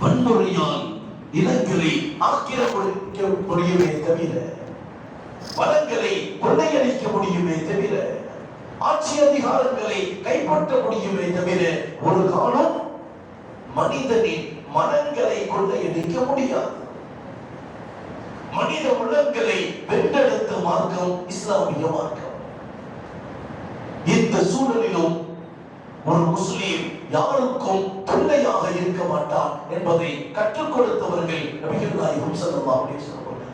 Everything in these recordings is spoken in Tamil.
வன்முறையால் நிலங்களை ஆக்கிரமிக்க முடியுமே தவிர, வளங்களை கொள்ளையடிக்க முடியுமே தவிர, ஆட்சி அதிகாரங்களை கைப்பற்ற முடியுமே தவிர, ஒரு காலம் மனிதனின் மனங்களை கொள்ளையடிக்க முடியாது. மனித உள்ளங்களை வென்றெடுத்த மார்க்கம் இஸ்லாமிய மார்க்கம். இந்த சூழலிலும் ஒரு முஸ்லிம் யாருக்கும் தொல்லையாக இருக்க மாட்டான் என்பதை கற்றுக் கொடுத்தவர்கள் நபிகள் நாயகம் ஸல்லல்லாஹு அலைஹி வஸல்லம்.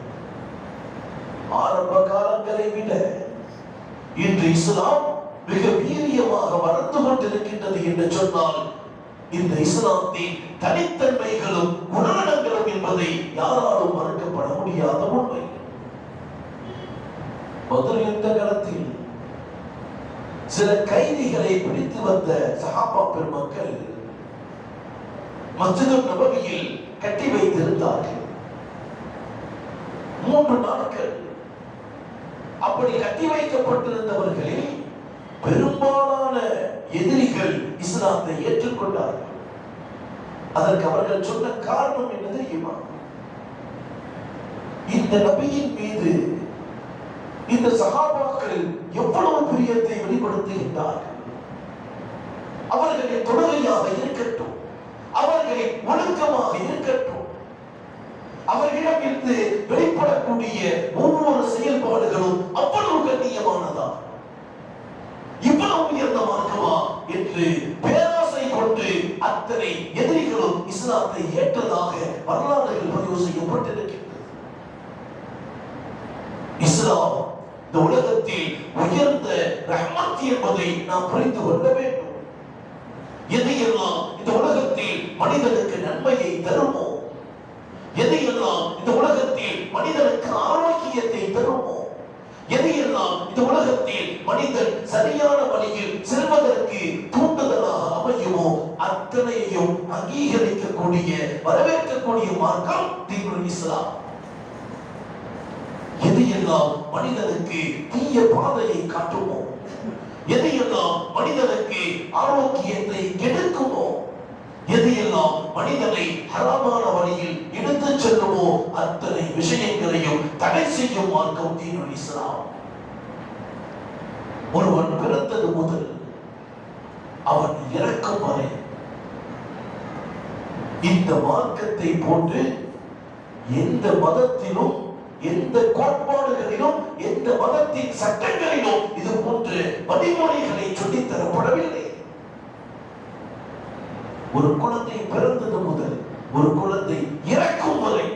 ஆரம்ப காலங்களை விட இன்று இஸ்லாம் மிக வீரியமாக வளர்ந்து கொண்டிருக்கின்றது என்று சொன்னால், இந்த இஸ்லாத்தின் தனித்தன்மைகளும் குணநலங்களும் என்பதை யாராலும் மறுக்கப்பட முடியாத உண்மை. பத்ர் யுத்த காலத்தில் சில கைதிகளை பிடித்து வந்த சஹாபா பெருமக்கள் மஸ்ஜிது நபவியில் கட்டி வைத்திருந்தார்கள். 3 நாட்கள் அப்படி கட்டி வைக்கப்பட்டிருந்தவர்களில் பெரும்பாலான எதிரிகள் இஸ்லாத்தை ஏற்றுக்கொண்டார்கள். அதற்கு அவர்கள் சொன்ன காரணம் என்ன தெரியுமா? இந்த நபியின் மீது இந்த சஹாபாக்கள் எவ்வளவு பிரியத்தை வெளிப்படுத்துகின்றார்கள். அவர்களின் தொழுகையாக இருக்கட்டும், அவர்களின் ஒழுக்கமாக இருக்கட்டும், அவர்களிடமிருந்து வெளிப்படக்கூடிய ஒவ்வொரு செயல்பாடுகளும் அவ்வளவு கண்ணியமானதா, இவ்வளவு உயர்ந்த மார்க்கமா என்று பேராசை கொண்டு அத்தனை எதிரிகளும் இஸ்லாத்தை ஏற்றதாக வரலாறுகள் பதிவு செய்யப்பட்டிருக்கின்றன. இஸ்லாம் இந்த உலகத்தில் உயர்ந்த ரஹ்மத் என்பதை நாம் புரிந்து கொள்ள வேண்டும். எதையெல்லாம் இந்த உலகத்தில் மனிதனுக்கு நன்மையை தருமோ, எதையெல்லாம் இந்த உலகத்தில் மனிதனுக்கு ஆரோக்கியத்தை தருமோ, எதையெல்லாம் இந்த உலகத்தில் மனிதன் சரியான வழியில் செல்வதற்கு தூண்டுதலாக அமையுமோ, அத்தனையையும் அங்கீகரிக்கக்கூடிய வரவேற்கக்கூடிய மார்க்கம் தீனுல் இஸ்லாம். எதையெல்லாம் மனிதனுக்கு தீய பாதையை காட்டுமோ, எதையெல்லாம் மனிதனுக்கு ஆரோக்கியத்தை கெடுக்குமோ, எதையெல்லாம் மனிதனை ஹராமான வழியில் எடுத்து செல்லுமோ, அத்தனை விஷயங்களையும் தடை செய்யும் மார்க்கம் தீனுல் இஸ்லாம். ஒருவன் பிறந்தது முதல் அவன் இறக்கும் வரை இந்த மார்க்கத்தை போன்று எந்த மதத்திலும், எந்த கோட்பாடுகளிலும், எந்த மதத்தின் சட்டங்களிலும் இது போன்று வழிமுறைகளை சொல்லித் தரப்படவில்லை. ஒரு குழந்தை பிறந்தது முதல் ஒரு குழந்தை இறக்கும் வரை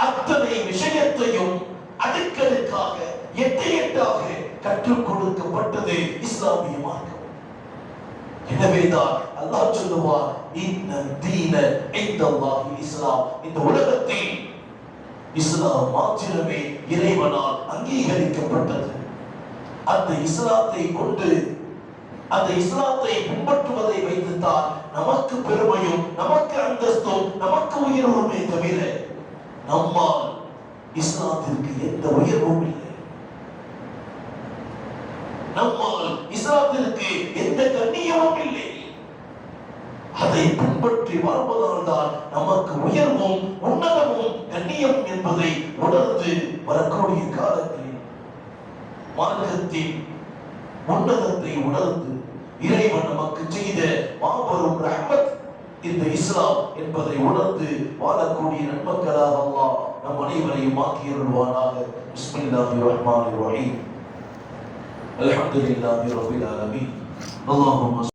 அத்தனை விஷயத்தையும் அடுக்கடுக்காக எட்டாக கற்றுக் கொடுக்கப்பட்டது இஸ்லாமிய மார்க்கம். எனவேதான் அல்லாஹ் சொல்லுவார், இன்ன தீன இன்தல்லாஹி இஸ்லாம். இந்த உலகத்தில் இஸ்லாம் மாத்திரமே இறைவனால் அங்கீகரிக்கப்பட்டது. அந்த இஸ்லாத்தை கொண்டு, அந்த இஸ்லாத்தை பின்பற்றுவதை வைத்துத்தான் நமக்கு பெருமையும், நமக்கு அந்தஸ்தும், நமக்கு உயர்வுமே தவிர நம்மால் இஸ்லாத்திற்கு எந்த உயர்வும் இல்லை. நம்மால் இஸ்லாத்திற்கு எந்த கண்ணியமும் இல்லை. அதை பின்பற்றி வருவதால் தான் நமக்கு உயர்வும், உன்னதமும், கண்ணியம் என்பதை உணர்ந்து வரக்கூடிய காலங்களில் மார்க்கத்தின் உன்னதத்தை உணர்ந்து இறைவன் நமக்கு செய்த மாபெரும் ரஹ்மத் இந்த இஸ்லாம் என்பதை உணர்ந்து வாழக்கூடிய நன்மக்களாக அல்லாஹ் நம் அனைவரையும் ஆக்கியருள்வானாக. பிஸ்மில்லாஹிர் ரஹ்மானிர் ரஹீம். அல்ஹம்துலில்லாஹி ரப்பில் ஆலமீன். அல்லாஹும்ம